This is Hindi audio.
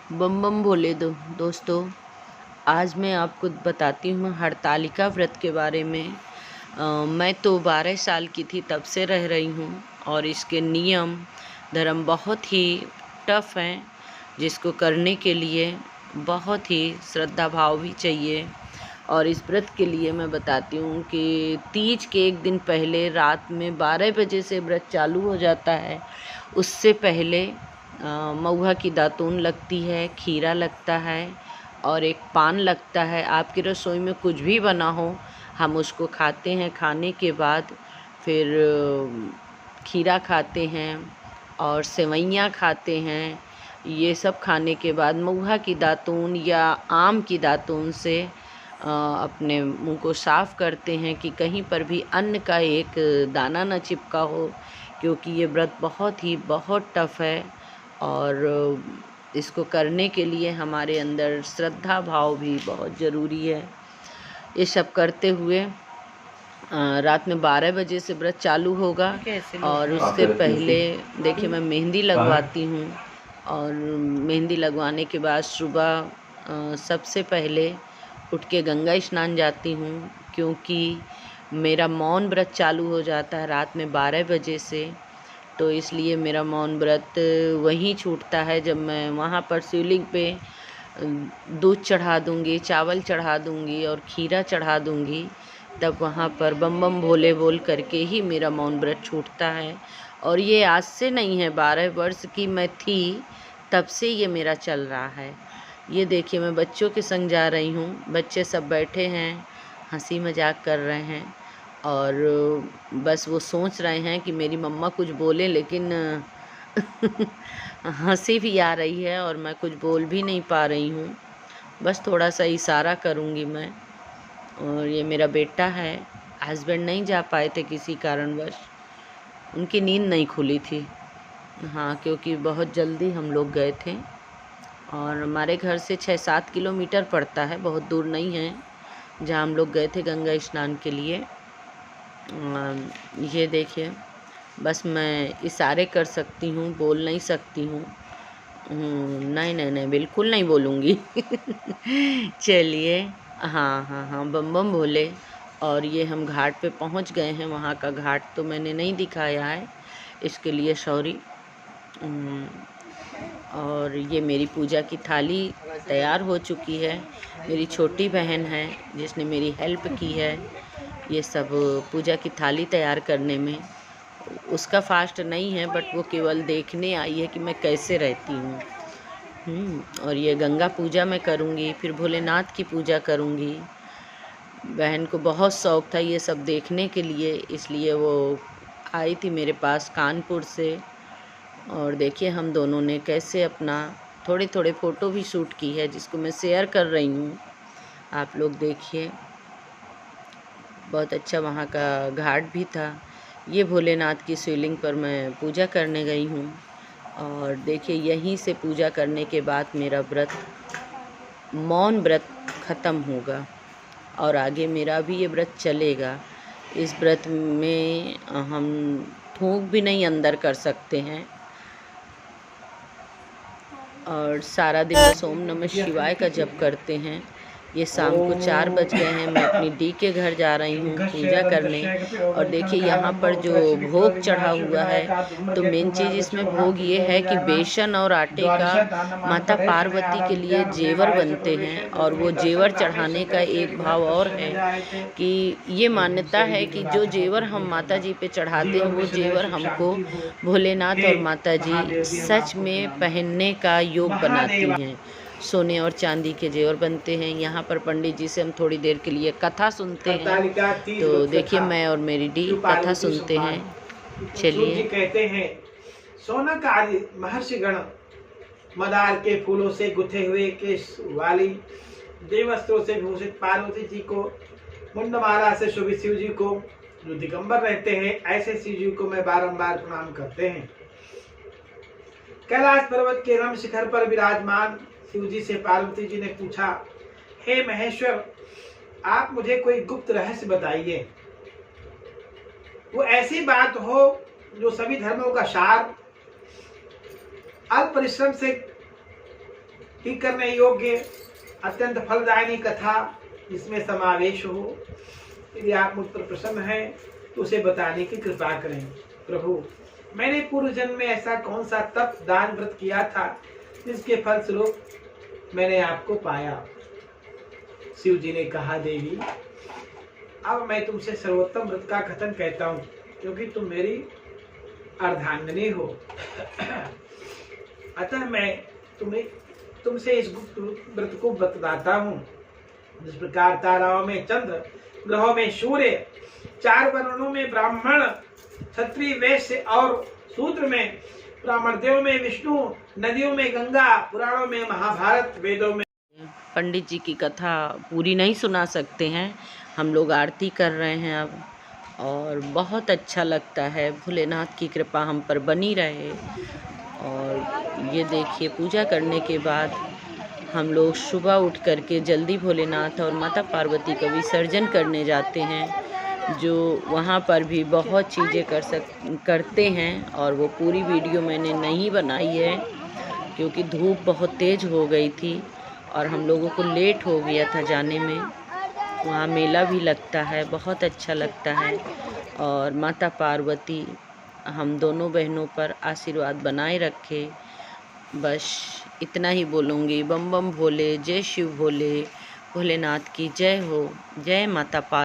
बम बम भोले दोस्तों, आज मैं आपको बताती हूँ हरतालिका व्रत के बारे में। मैं तो 12 साल की थी तब से रह रही हूँ और इसके नियम धर्म बहुत ही टफ हैं, जिसको करने के लिए बहुत ही श्रद्धा भाव भी चाहिए। और इस व्रत के लिए मैं बताती हूँ कि तीज के एक दिन पहले रात में 12 बजे से व्रत चालू हो जाता है। उससे पहले महुआ की दातून लगती है, खीरा लगता है और एक पान लगता है। आपकी रसोई में कुछ भी बना हो, हम उसको खाते हैं। खाने के बाद फिर खीरा खाते हैं और सेवइयाँ खाते हैं। ये सब खाने के बाद महुआ की दातून या आम की दातून से अपने मुंह को साफ़ करते हैं कि कहीं पर भी अन्न का एक दाना न चिपका हो, क्योंकि ये व्रत बहुत टफ है। और इसको करने के लिए हमारे अंदर श्रद्धा भाव भी बहुत ज़रूरी है। ये सब करते हुए रात में 12 बजे से व्रत चालू होगा और उससे पहले देखिए मैं मेहंदी लगवाती हूँ। और मेहंदी लगवाने के बाद सुबह सबसे पहले उठ के गंगा स्नान जाती हूँ, क्योंकि मेरा मौन व्रत चालू हो जाता है रात में 12 बजे से। तो इसलिए मेरा मौन व्रत वहीं छूटता है जब मैं वहाँ पर शिवलिंग पे दूध चढ़ा दूँगी, चावल चढ़ा दूँगी और खीरा चढ़ा दूँगी। तब वहाँ पर बम बम भोले बोल करके ही मेरा मौन व्रत छूटता है। और ये आज से नहीं है, 12 वर्ष की मैं थी तब से ये मेरा चल रहा है। ये देखिए मैं बच्चों के संग जा रही हूँ, बच्चे सब बैठे हैं, हंसी मजाक कर रहे हैं और बस वो सोच रहे हैं कि मेरी मम्मा कुछ बोले, लेकिन हंसी भी आ रही है और मैं कुछ बोल भी नहीं पा रही हूँ। बस थोड़ा सा इशारा करूँगी मैं। और ये मेरा बेटा है, हस्बैंड नहीं जा पाए थे किसी कारणवश, उनकी नींद नहीं खुली थी। हाँ, क्योंकि बहुत जल्दी हम लोग गए थे और हमारे घर से 6-7 किलोमीटर पड़ता है, बहुत दूर नहीं है जहाँ हम लोग गए थे गंगा स्नान के लिए। ये देखिए बस मैं इशारे कर सकती हूँ, बोल नहीं सकती हूँ। नहीं नहीं नहीं, बिल्कुल नहीं बोलूँगी। चलिए, हाँ, बम बम भोले। और ये हम घाट पे पहुँच गए हैं, वहाँ का घाट तो मैंने नहीं दिखाया है, इसके लिए सॉरी। और ये मेरी पूजा की थाली तैयार हो चुकी है। मेरी छोटी बहन है जिसने मेरी हेल्प की है ये सब पूजा की थाली तैयार करने में। उसका फास्ट नहीं है, बट वो केवल देखने आई है कि मैं कैसे रहती हूँ। और ये गंगा पूजा मैं करूँगी, फिर भोलेनाथ की पूजा करूँगी। बहन को बहुत शौक़ था ये सब देखने के लिए, इसलिए वो आई थी मेरे पास कानपुर से। और देखिए हम दोनों ने कैसे अपना थोड़े थोड़े फ़ोटो भी शूट की है, जिसको मैं शेयर कर रही हूँ। आप लोग देखिए, बहुत अच्छा वहाँ का घाट भी था। ये भोलेनाथ की शिवलिंग पर मैं पूजा करने गई हूँ। और देखिए यहीं से पूजा करने के बाद मेरा व्रत मौन व्रत ख़त्म होगा और आगे मेरा भी ये व्रत चलेगा। इस व्रत में हम थूक भी नहीं अंदर कर सकते हैं और सारा दिन बस ओम नमः शिवाय का जप करते हैं। ये शाम को 4 बज गए हैं, मैं अपनी दी के घर जा रही हूँ पूजा करने। और देखिए यहाँ पर जो भोग चढ़ा हुआ है, तो मेन चीज़ इसमें भोग ये है कि बेसन और आटे का माता पार्वती के लिए जेवर बनते हैं। और वो जेवर चढ़ाने का एक भाव और है कि ये मान्यता है कि जो जेवर हम माता जी पे चढ़ाते हैं, वो जेवर हमको भोलेनाथ और माता जी सच में पहनने का योग बनाती हैं। सोने और चांदी के जेवर बनते हैं। यहाँ पर पंडित जी से हम थोड़ी देर के लिए कथा सुनते हैं। तो देखिए मैं और मेरी डी कथा सुनते हैं। चलिए। कहते हैं, सोना कार्य महर्षि गण मदार के फूलों से गुथे हुए केश वाली देवस्त्रों से भूषित पार्वती जी को, मुंडमाला से शोभित शिव जी को, जो दिगंबर रहते हैं, ऐसे शिव जी को मैं बारंबार प्रणाम करते हैं। कैलाश पर्वत के रम शिखर पर विराजमान शिव जी से पार्वती जी ने पूछा, हे महेश्वर, आप मुझे कोई गुप्त रहस्य बताइए। वो ऐसी बात हो जो सभी धर्मों का सार, अल्प परिश्रम से ही करने योग्य अत्यंत फलदायिनी कथा जिसमें समावेश हो। यदि आप मुझ पर प्रसन्न हैं तो उसे बताने की कृपा करें। प्रभु, मैंने पूर्व जन्म में ऐसा कौन सा तप दान व्रत किया था जिसके फलस्वरूप मैंने आपको पाया। शिव जी ने कहा, देवी, अब मैं तुमसे सर्वोत्तम व्रत का कथन कहता हूँ, क्योंकि तुम मेरी अर्धांगिनी हो। अतः मैं तुमसे इस गुप्त व्रत को बतलाता हूँ। जिस प्रकार ताराओं में चंद्र, ग्रहों में सूर्य, 4 वर्णों में ब्राह्मण, क्षत्रिय, वैश्य और शूद्र में ब्राह्मण, देव में विष्णु, नदियों में गंगा, पुराणों में महाभारत, वेदों में। पंडित जी की कथा पूरी नहीं सुना सकते हैं, हम लोग आरती कर रहे हैं अब, और बहुत अच्छा लगता है। भोलेनाथ की कृपा हम पर बनी रहे। और ये देखिए, पूजा करने के बाद हम लोग सुबह उठ करके जल्दी भोलेनाथ और माता पार्वती का विसर्जन करने जाते हैं, जो वहाँ पर भी बहुत चीज़ें करते हैं। और वो पूरी वीडियो मैंने नहीं बनाई है क्योंकि धूप बहुत तेज़ हो गई थी और हम लोगों को लेट हो गया था जाने में। वहाँ मेला भी लगता है, बहुत अच्छा लगता है। और माता पार्वती हम दोनों बहनों पर आशीर्वाद बनाए रखे। बस इतना ही बोलूँगी। बम बम भोले, जय शिव भोले, भोलेनाथ की जय हो। जय माता पार्वती।